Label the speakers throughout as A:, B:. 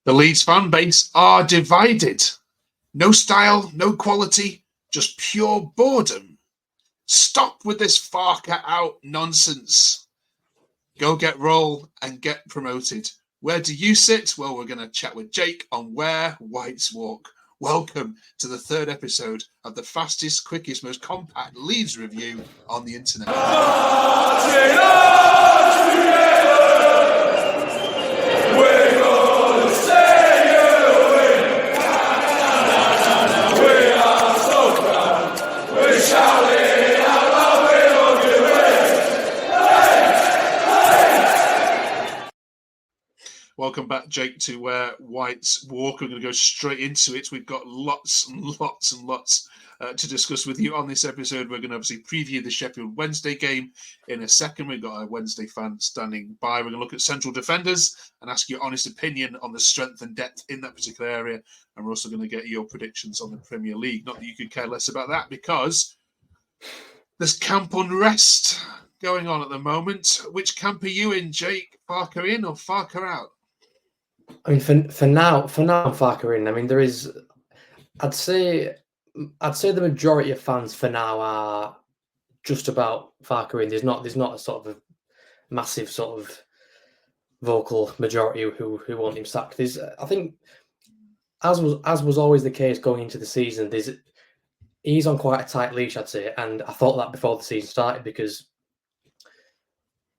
A: The Leeds fan base are divided. No style, no quality, just pure boredom. Stop with this Farke out nonsense. Go get roll and get promoted. Where do you sit? Well, we're going to chat with Jake on Where Whites Walk. Welcome to the third episode of the fastest, quickest, most compact Leeds review on the internet. Welcome back, Jake, to Where Whites Walk. We're going to go straight into it. We've got lots and lots and lots to discuss with you on this episode. We're going to obviously preview the Sheffield Wednesday game in a second. We've got a Wednesday fan standing by. We're going to look at central defenders and ask your honest opinion on the strength and depth in that particular area. And we're also going to get your predictions on the Premier League. Not that you could care less about that, because there's camp unrest going on at the moment. Which camp are you in, Jake? Farke in or Farke out?
B: I mean, for now, I'm Farke in. I mean, there is, I'd say the majority of fans for now are just about Farke in. There's not a sort of a massive sort of vocal majority who want him sacked. There's, I think, as was always the case going into the season, he's on quite a tight leash, I'd say, and I thought that before the season started, because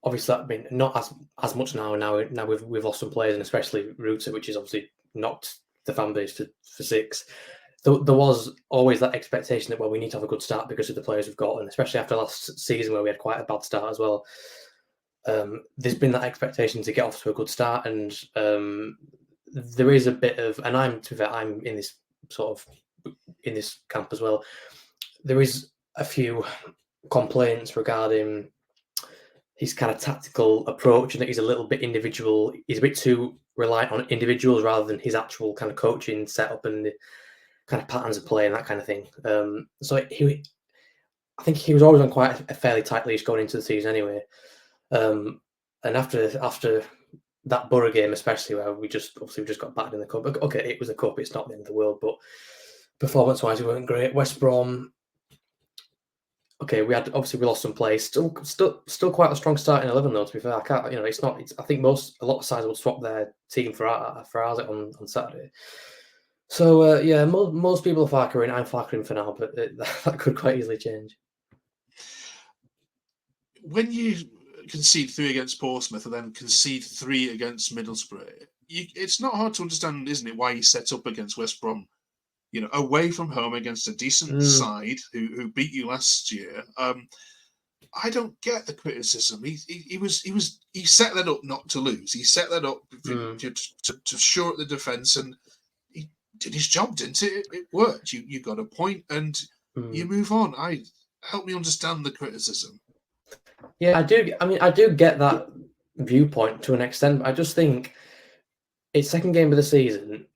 B: obviously, I mean, not as much now. Now we've lost some players, and especially Rutter, which is obviously knocked the fan base for six. There was always that expectation that, well, we need to have a good start because of the players we've got, and especially after last season where we had quite a bad start as well. There's been that expectation to get off to a good start, and there is a bit of, and I'm in this sort of in this camp as well. There is a few complaints regarding his kind of tactical approach, and that he's a little bit individual. He's a bit too reliant on individuals rather than his actual kind of coaching setup and the kind of patterns of play and that kind of thing. So I think he was always on quite a fairly tight leash going into the season anyway. And after that Borough game, especially, where we just got battered in the cup. Okay, it was a cup; it's not the end of the world, but performance-wise, we weren't great. West Brom. Okay, we lost some players. Still quite a strong starting 11 though. To be fair, I think a lot of sides will swap their team for ours on Saturday. So most people are Farke in. I'm Farke in for now, but that could quite easily change.
A: When you concede 3 against Portsmouth and then concede 3 against Middlesbrough, it's not hard to understand, isn't it, why you set up against West Brom? You know, away from home against a decent side who beat you last year. I don't get the criticism. He set that up not to lose. He set that up to shore up the defence, and he did his job, didn't it? It worked. You got a point, and you move on. Help me understand the criticism.
B: Yeah, I do. I mean, I do get that viewpoint to an extent, but I just think it's second game of the season.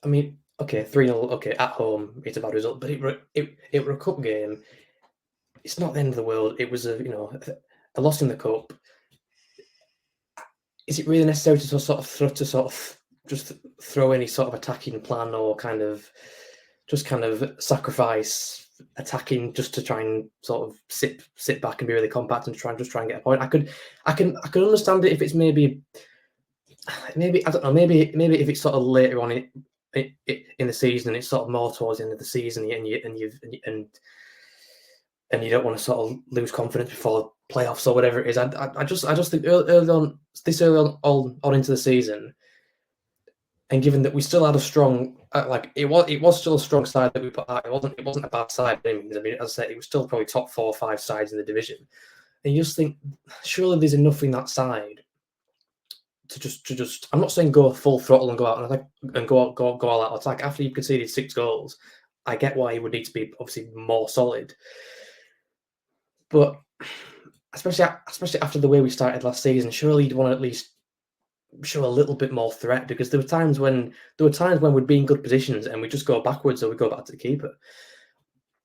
B: I mean, okay, 3-0, okay, at home, it's a bad result, but it were a cup game. It's not the end of the world. It was a loss in the cup. Is it really necessary to sort of just throw any sort of attacking plan, or kind of sacrifice attacking just to try and sort of sit back and be really compact and try and get a point? I can understand it if it's maybe I don't know, maybe if it's sort of later on in the season, it's sort of more towards the end of the season, and you don't want to sort of lose confidence before playoffs or whatever it is. I just think early on into the season, and given that we still had a strong, it was still a strong side that we put out. It wasn't a bad side. I mean, as I said, it was still probably top 4 or 5 sides in the division. And you just think, surely there's enough in that side to just. I'm not saying go full throttle and go out and go all out attack after you've conceded 6 goals. I get why you would need to be obviously more solid, but especially after the way we started last season, surely you'd want to at least show a little bit more threat, because there were times when we'd be in good positions and we just go backwards, or we go back to the keeper.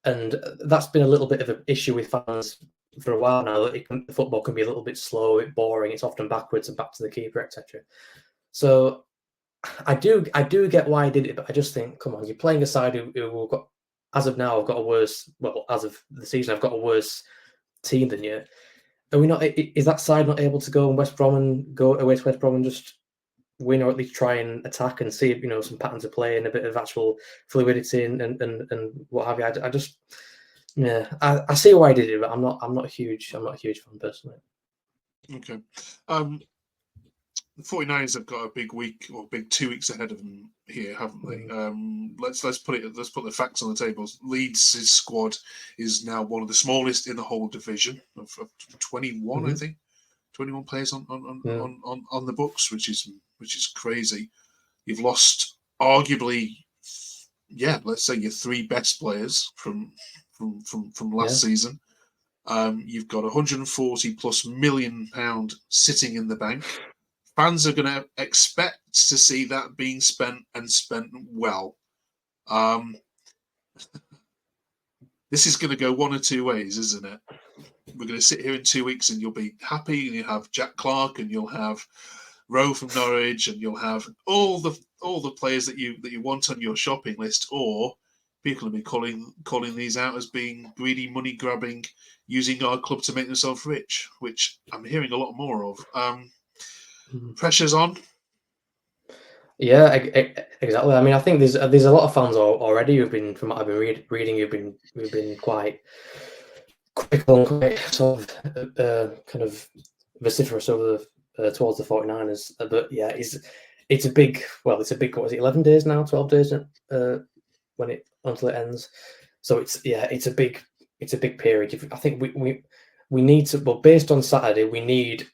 B: And that's been a little bit of an issue with fans for a while now, that the football can be a little bit slow, a bit boring. It's often backwards and back to the keeper, etc. So I do get why he did it, but I just think, come on, you're playing a side who got, as of now, I've got a worse. Well, as of the season, I've got a worse team than you. Are we not? Is that side not able to go and go away to West Brom and just win, or at least try and attack and see, some patterns of play and a bit of actual fluidity and what have you? I just, yeah, I see why I did it, but I'm not a huge fan personally.
A: Okay. The 49ers have got a big week or big 2 weeks ahead of them here, haven't they? Let's put the facts on the table. Leeds' squad is now one of the smallest in the whole division of 21, I think. 21 players on the books, which is crazy. You've lost arguably, let's say your 3 best players from last season. You've got £140+ million sitting in the bank. Fans are going to expect to see that being spent well. This is going to go one or two ways, isn't it? We're going to sit here in 2 weeks and you'll be happy, and you'll have Jack Clark, and you'll have Rowe from Norwich, and you'll have all the players that you want on your shopping list, or people will be calling these out as being greedy, money grabbing, using our club to make themselves rich, which I'm hearing a lot more of. Pressure's on.
B: Yeah, exactly. I mean, I think there's a lot of fans already who've been, from what I've been reading, who've been quite critical and quite sort of kind of vociferous over towards the 49ers. But yeah, it's a big. What is it? 11 days now? 12 days until it ends. So it's a big period. I think we need to. But based on Saturday, we need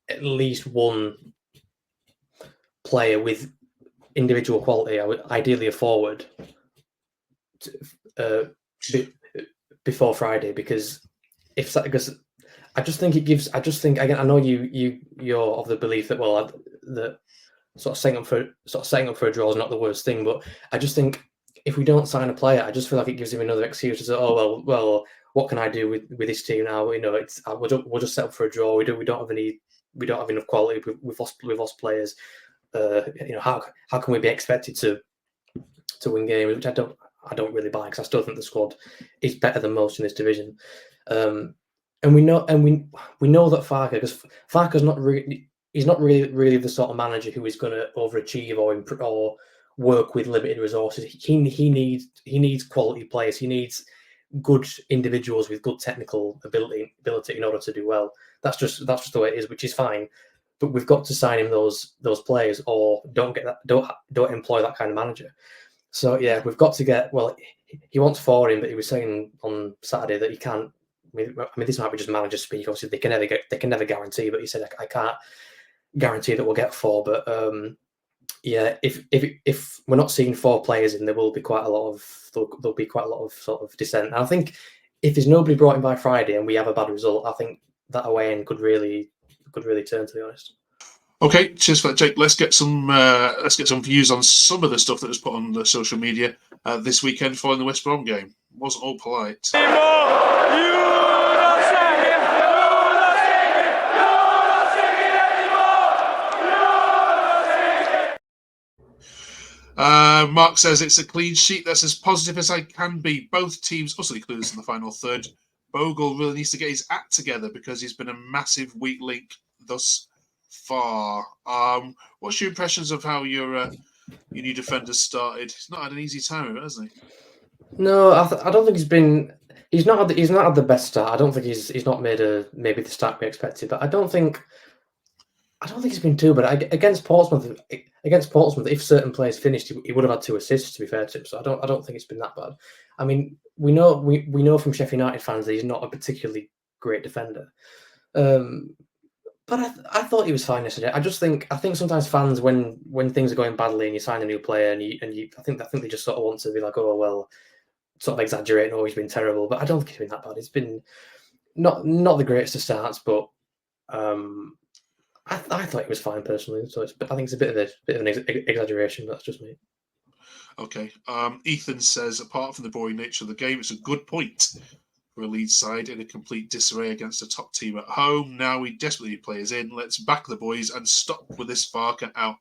B: at least one player with individual quality, ideally a forward, before Friday, because I just think it gives. I just think, again, I know you're of the belief that that sort of setting up for a draw is not the worst thing, but I just think if we don't sign a player, I just feel like it gives him another excuse to say, oh well, what can I do with this team now? We'll just set up for a draw. We don't have enough quality. We've lost players. How can we be expected to win games? Which I don't really buy, because I still think the squad is better than most in this division. And we know that Farke, because Farke's not really the sort of manager who is going to overachieve or work with limited resources. He needs quality players. He needs good individuals with good technical ability in order to do well. That's just the way it is, which is fine. But we've got to sign him those players, or don't employ that kind of manager. So yeah, we've got to get. Well, he wants for him, but he was saying on Saturday that he can't. I mean, this might be just manager speak. Obviously, they can never guarantee. But he said, I can't guarantee that we'll get 4. But if we're not seeing 4 players in, there'll be quite a lot of sort of dissent. And I think if there's nobody brought in by Friday and we have a bad result, I think that away end could really turn, to be honest.
A: Okay, cheers for that, Jake. Let's get some views on some of the stuff that was put on the social media this weekend following the West Brom game. Wasn't all polite. Mark says it's a clean sheet. That's as positive as I can be. Both teams utterly clueless in the final third. Bogle really needs to get his act together, because he's been a massive weak link thus far. What's your impressions of how your new defenders started? He's not had an easy time of it, has he?
B: No, I don't think he's been. He's not had the best start. I don't think he's not made maybe the start we expected. But I don't think he's been too bad. Against Portsmouth, if certain players finished, he would have had 2 assists, to be fair to him. So I don't think it's been that bad. I mean, we know from Sheffield United fans that he's not a particularly great defender. But I thought he was fine yesterday. I think sometimes fans, when things are going badly and you sign a new player I think they just sort of want to be like, oh well, sort of exaggerating. Oh, he's been terrible. But I don't think he's been that bad. It's been not the greatest of starts, but I thought it was fine personally. So I think it's a bit of an exaggeration, but that's just me.
A: Okay. Ethan says, apart from the boring nature of the game, it's a good point for a Leeds side in a complete disarray against a top team at home. Now we desperately need players in. Let's back the boys and stop with this Farke out.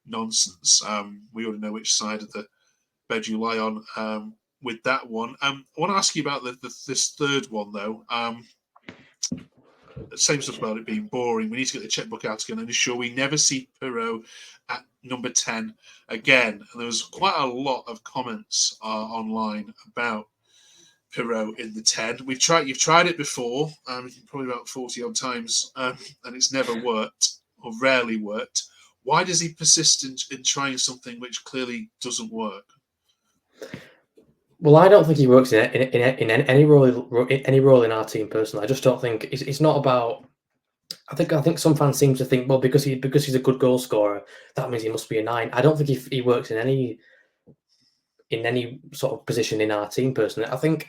A: nonsense. We already know which side of the bed you lie on with that one. I want to ask you about this third one, though. Same stuff about it being boring. We need to get the checkbook out again and ensure we never see Pirot at number 10 again. And there was quite a lot of comments online about Pirot in the 10. You've tried it before, probably about 40 odd times, and it's never worked or rarely worked. Why does he persist in trying something which clearly doesn't work?
B: Well, I don't think he works in any role in our team personally. I just don't think it's not about. I think some fans seem to think, well, because he's a good goal scorer, that means he must be a 9. I don't think he works in any sort of position in our team personally. I think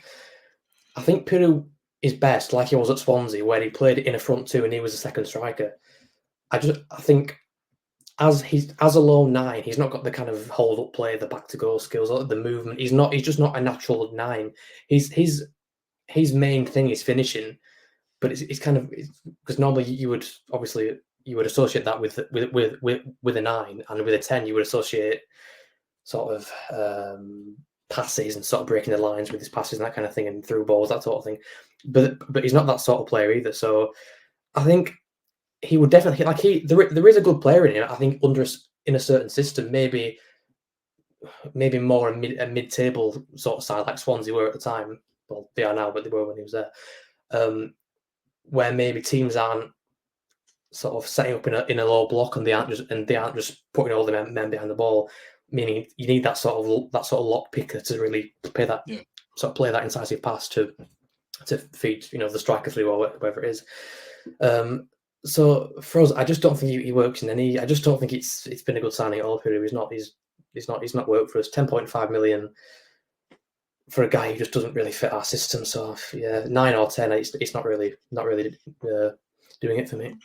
B: Pirou is best like he was at Swansea, where he played in a front two and he was a second striker. I think as a lone 9, he's not got the kind of hold up play, the back to goal skills, or the movement. He's just not a natural 9. His main thing is finishing, but it's kind of because normally you would associate that with a 9, and with a 10 you would associate sort of passes and sort of breaking the lines with his passes and that kind of thing, and through balls, that sort of thing. But he's not that sort of player either. So I think he would definitely there is a good player in him. I think in a certain system, maybe more a mid-table sort of side like Swansea were at the time. Well, they are now, but they were when he was there. Where maybe teams aren't sort of setting up in a low block and they aren't just putting all the men behind the ball. Meaning you need that sort of lock picker to really play that play that incisive pass to feed the striker through or whatever it is. So for us, I just don't think he works in any. I just don't think it's been a good signing at all. He's not worked for us. 10.5 million for a guy who just doesn't really fit our system. So yeah, 9 or 10, it's not really doing it for me.
A: Okay.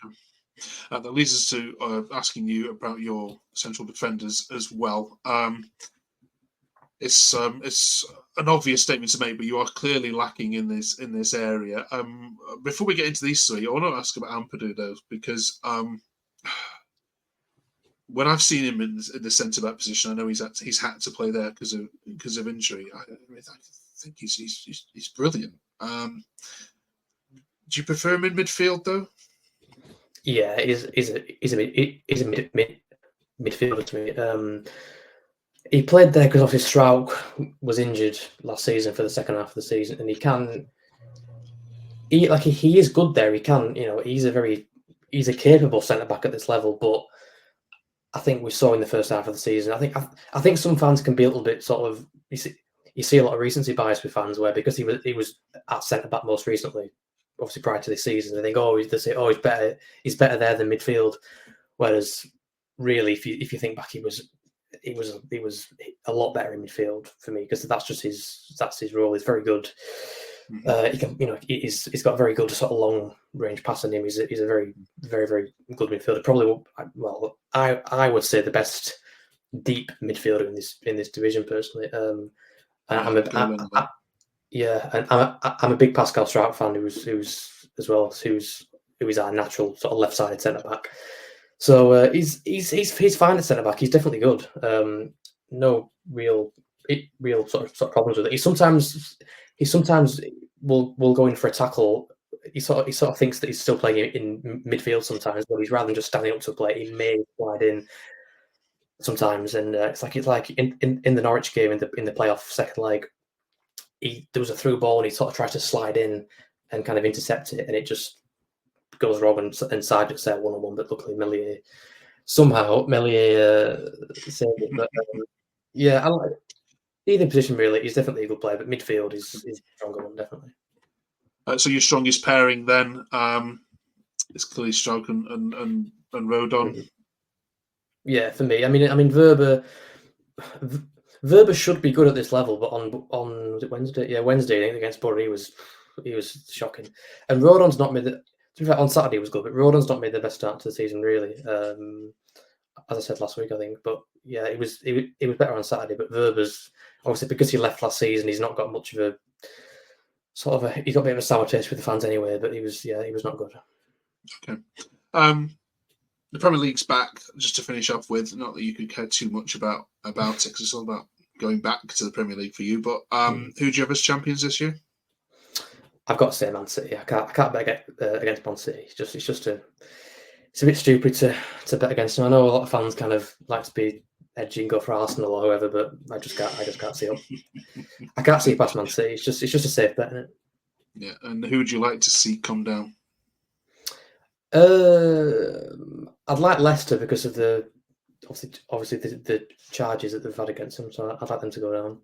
A: That leads us to asking you about your central defenders as well. It's an obvious statement to make, but you are clearly lacking in this area. Before we get into these three, I want to ask about Ampadu though, because when I've seen him in the centre back position, I know he's had to play there because of injury. I think he's brilliant. Do you prefer him in midfield though?
B: Yeah, he's a midfielder to me. He played there because obviously Strauch was injured last season for the second half of the season, and he is good there. He can, he's a capable centre back at this level. But I think we saw in the first half of the season, I think some fans can be a little bit sort of you see a lot of recency bias with fans where because he was at centre back most recently, obviously prior to this season, they think he's better there than midfield. Whereas really, if you think back, he was a lot better in midfield for me because that's his role. He's very good. He can, he's got very good sort of long range passing him. He's a very, very, very good midfielder. Probably, well, I would say the best deep midfielder in this division personally. I'm a big Pascal Strauch fan who's our natural sort of left-sided centre back. So he's fine at centre back. He's definitely good. No real sort of problems with it. He sometimes will go in for a tackle. He sort of thinks that he's still playing in midfield sometimes, but he's rather than just standing up to play, he may slide in sometimes. And it's like in the Norwich game in the playoff second leg, there was a through ball and he sort of tried to slide in and kind of intercept it, and it just goes wrong and Side just said 1-on-1, but luckily Meslier saved it. But I like either position really. He's definitely a good player, but midfield is a stronger one, definitely.
A: So your strongest pairing then is clearly Strauch and Rodon.
B: Yeah, for me. I mean Verba should be good at this level, but on was it Wednesday? Yeah, Wednesday I think against Bury he was shocking. And Rodon's not made the. To be fair, on Saturday was good, but Rodon's not made the best start to the season really. As I said last week, I think. But yeah, it was better on Saturday. But Verba's obviously because he left last season, he's not got much of a he got a bit of a sour taste with the fans anyway. But he was not good.
A: Okay. The Premier League's back, just to finish off with, not that you could care too much about it, because it's all about going back to the Premier League for you, but who do you have as champions this year?
B: I've got to say Man City. I can't bet against Man City. It's a bit stupid to bet against them. I know a lot of fans kind of like to be edgy and go for Arsenal or whoever, but I just can't see it. I can't see it past Man City. It's just a safe bet, isn't it?
A: Yeah, and who would you like to see come down?
B: I'd like Leicester because of the obviously the charges that they've had against them, so I'd like them to go down.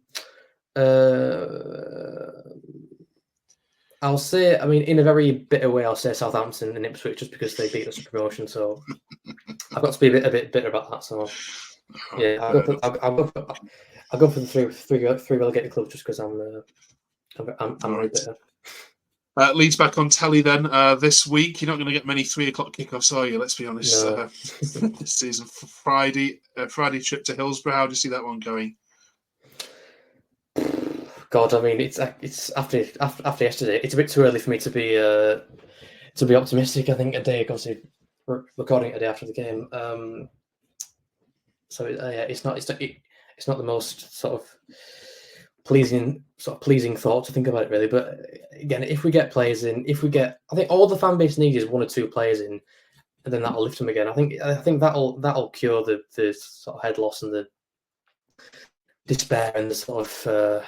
B: I'll say, I mean, in a very bitter way, I'll say Southampton and Ipswich just because they beat us in promotion. So I've got to be a bit bitter about that. So yeah, I'll go for the three relegated clubs just because I'm really bitter.
A: Leeds back on telly then this week. You're not going to get many 3 o'clock kickoffs, are you? Let's be honest.
B: No.
A: This season, Friday trip to Hillsborough. How do you see that one going?
B: God, I mean, it's after yesterday. It's a bit too early for me to be optimistic. I think obviously recording it a day after the game. So yeah, it's not the most sort of pleasing thought to think about it really. But again, if we get players in, I think all the fan base needs is 1 or 2 players in, and then that'll lift them again. I think that'll cure the sort of head loss and the despair and the sort of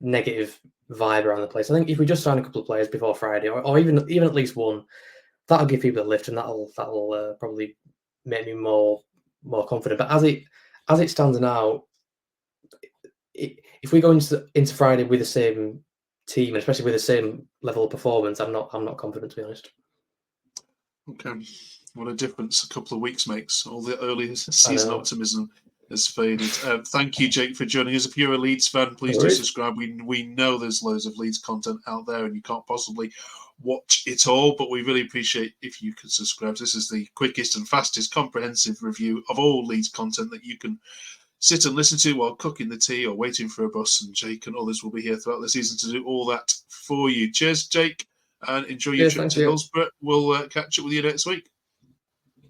B: negative vibe around the place. I think if we just sign a couple of players before Friday, or even at least one, that'll give people a lift, and that'll probably make me more confident. But as it stands now, if we go into Friday with the same team, and especially with the same level of performance, I'm not confident, to be honest.
A: Okay, what a difference a couple of weeks makes. All the early season optimism has faded. Thank you, Jake, for joining us. If you're a Leeds fan, please do subscribe. We know there's loads of Leeds content out there, and you can't possibly watch it all, but we really appreciate if you can subscribe. This is the quickest and fastest comprehensive review of all Leeds content that you can sit and listen to while cooking the tea or waiting for a bus, and Jake and others will be here throughout the season to do all that for you. Cheers, Jake, and enjoy your trip to Hillsborough. We'll catch up with you next week.